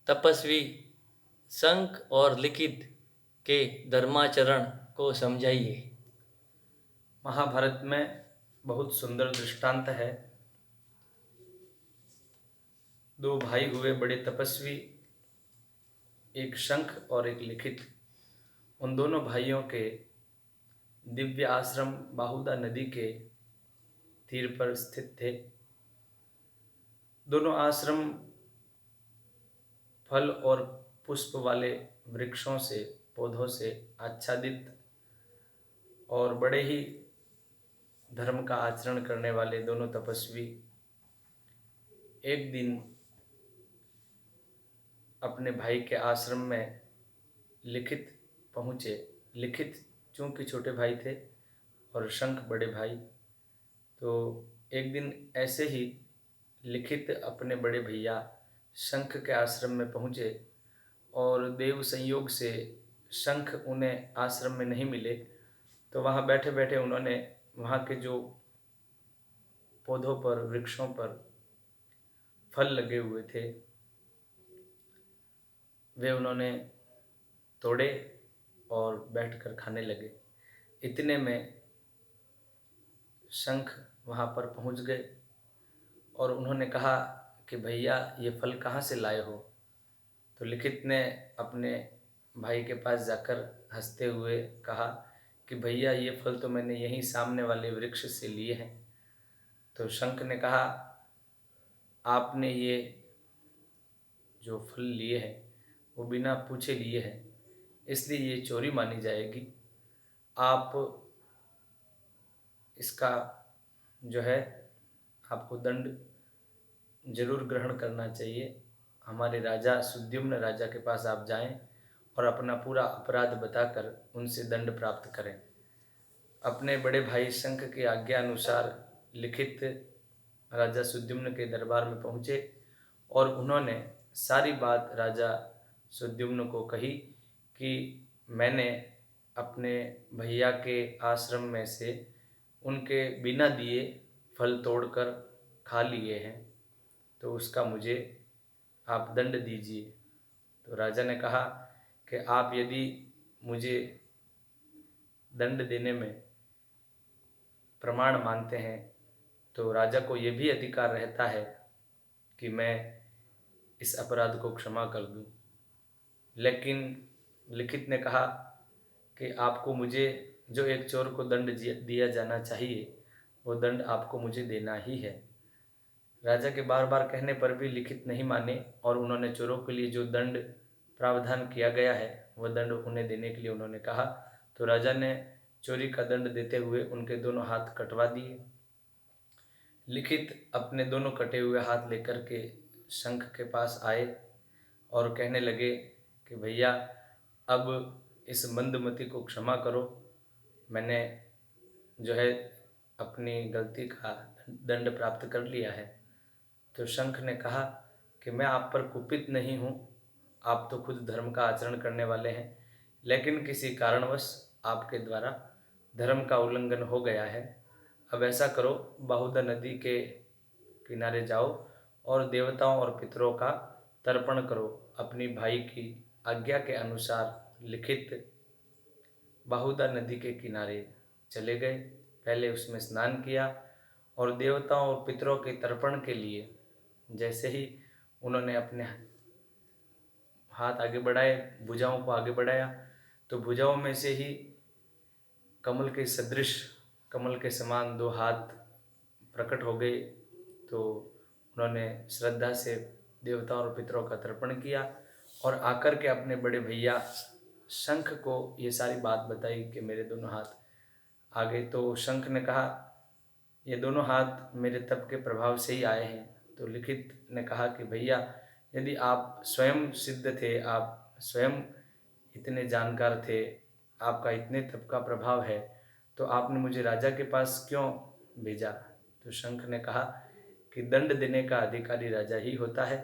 तपस्वी शंख और लिखित के धर्माचरण को समझाइए। महाभारत में बहुत सुंदर दृष्टांत है। दो भाई हुए बड़े तपस्वी, एक शंख और एक लिखित। उन दोनों भाइयों के दिव्य आश्रम बाहुदा नदी के तीर पर स्थित थे। दोनों आश्रम फल और पुष्प वाले वृक्षों से, पौधों से आच्छादित और बड़े ही धर्म का आचरण करने वाले दोनों तपस्वी एक दिन अपने भाई के आश्रम में लिखित पहुँचे। लिखित चूंकि छोटे भाई थे और शंख बड़े भाई, तो एक दिन ऐसे ही लिखित अपने बड़े भैया शंख के आश्रम में पहुँचे और देव संयोग से शंख उन्हें आश्रम में नहीं मिले। तो वहाँ बैठे बैठे उन्होंने वहाँ के जो पौधों पर, वृक्षों पर फल लगे हुए थे, वे उन्होंने तोड़े और बैठकर खाने लगे। इतने में शंख वहाँ पर पहुँच गए और उन्होंने कहा कि भैया ये फल कहाँ से लाए हो। तो लिखित ने अपने भाई के पास जाकर हंसते हुए कहा कि भैया ये फल तो मैंने यहीं सामने वाले वृक्ष से लिए हैं। तो शंख ने कहा, आपने ये जो फल लिए हैं वो बिना पूछे लिए हैं, इसलिए ये चोरी मानी जाएगी। आप इसका जो है, आपको दंड जरूर ग्रहण करना चाहिए। हमारे राजा सुद्युम्न राजा के पास आप जाएं और अपना पूरा अपराध बताकर उनसे दंड प्राप्त करें। अपने बड़े भाई शंख की आज्ञा अनुसार लिखित राजा सुद्युम्न के दरबार में पहुँचे और उन्होंने सारी बात राजा सुद्युम्न को कही कि मैंने अपने भैया के आश्रम में से उनके बिना दिए फल तोड़कर खा लिए हैं, तो उसका मुझे आप दंड दीजिए। तो राजा ने कहा कि आप यदि मुझे दंड देने में प्रमाण मानते हैं तो राजा को ये भी अधिकार रहता है कि मैं इस अपराध को क्षमा कर दूं। लेकिन लिखित ने कहा कि आपको मुझे, जो एक चोर को दंड दिया जाना चाहिए, वो दंड आपको मुझे देना ही है। राजा के बार बार कहने पर भी लिखित नहीं माने और उन्होंने चोरों के लिए जो दंड प्रावधान किया गया है वह दंड उन्हें देने के लिए उन्होंने कहा। तो राजा ने चोरी का दंड देते हुए उनके दोनों हाथ कटवा दिए। लिखित अपने दोनों कटे हुए हाथ लेकर के शंख के पास आए और कहने लगे कि भैया, अब इस मंदमती को क्षमा करो, मैंने जो है अपनी गलती का दंड प्राप्त कर लिया है। तो शंख ने कहा कि मैं आप पर कुपित नहीं हूँ, आप तो खुद धर्म का आचरण करने वाले हैं, लेकिन किसी कारणवश आपके द्वारा धर्म का उल्लंघन हो गया है। अब ऐसा करो, बाहुदा नदी के किनारे जाओ और देवताओं और पितरों का तर्पण करो। अपनी भाई की आज्ञा के अनुसार लिखित बाहुदा नदी के किनारे चले गए। पहले उसमें स्नान किया और देवताओं और पितरों के तर्पण के लिए जैसे ही उन्होंने अपने हाथ आगे बढ़ाए, भुजाओं को आगे बढ़ाया, तो भुजाओं में से ही कमल के सदृश, कमल के समान दो हाथ प्रकट हो गए। तो उन्होंने श्रद्धा से देवताओं और पितरों का तर्पण किया और आकर के अपने बड़े भैया शंख को ये सारी बात बताई कि मेरे दोनों हाथ आ गए। तो शंख ने कहा, ये दोनों हाथ मेरे तप के प्रभाव से ही आए हैं। तो लिखित ने कहा कि भैया, यदि आप स्वयं सिद्ध थे, आप स्वयं इतने जानकार थे, आपका इतने तप का प्रभाव है, तो आपने मुझे राजा के पास क्यों भेजा। तो शंख ने कहा कि दंड देने का अधिकारी राजा ही होता है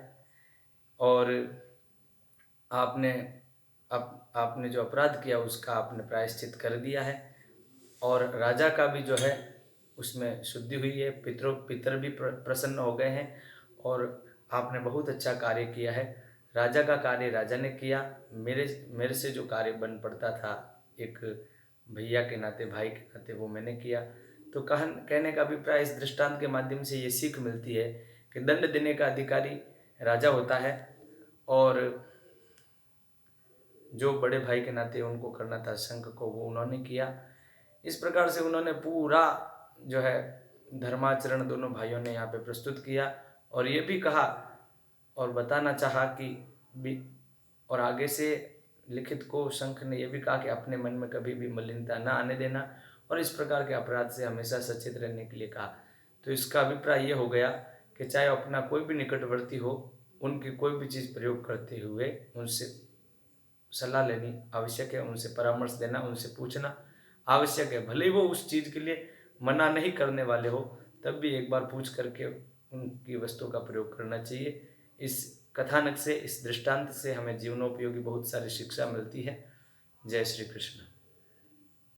और आपने आपने जो अपराध किया उसका आपने प्रायश्चित कर दिया है और राजा का भी जो है उसमें शुद्धि हुई है। पितर भी प्रसन्न हो गए हैं और आपने बहुत अच्छा कार्य किया है। राजा का कार्य राजा ने किया, मेरे मेरे से जो कार्य बन पड़ता था एक भैया के नाते, भाई के नाते, वो मैंने किया। तो कहने का अभिप्राय इस दृष्टांत के माध्यम से ये सीख मिलती है कि दंड देने का अधिकारी राजा होता है, और जो बड़े भाई के नाते उनको करना था शंख को, वो उन्होंने किया। इस प्रकार से उन्होंने पूरा जो है धर्माचरण दोनों भाइयों ने यहाँ पे प्रस्तुत किया, और ये भी कहा और बताना चाहा कि भी, और आगे से लिखित को शंख ने यह भी कहा कि अपने मन में कभी भी मलिनता ना आने देना, और इस प्रकार के अपराध से हमेशा सचेत रहने के लिए कहा। तो इसका अभिप्राय ये हो गया कि चाहे अपना कोई भी निकटवर्ती हो, उनकी कोई भी चीज़ प्रयोग करते हुए उनसे सलाह लेनी आवश्यक है, उनसे परामर्श देना, उनसे पूछना आवश्यक है। भले ही वो उस चीज़ के लिए मना नहीं करने वाले हो, तब भी एक बार पूछ करके उनकी वस्तु का प्रयोग करना चाहिए। इस कथानक से, इस दृष्टांत से हमें जीवनोपयोगी बहुत सारी शिक्षा मिलती है। जय श्री कृष्ण।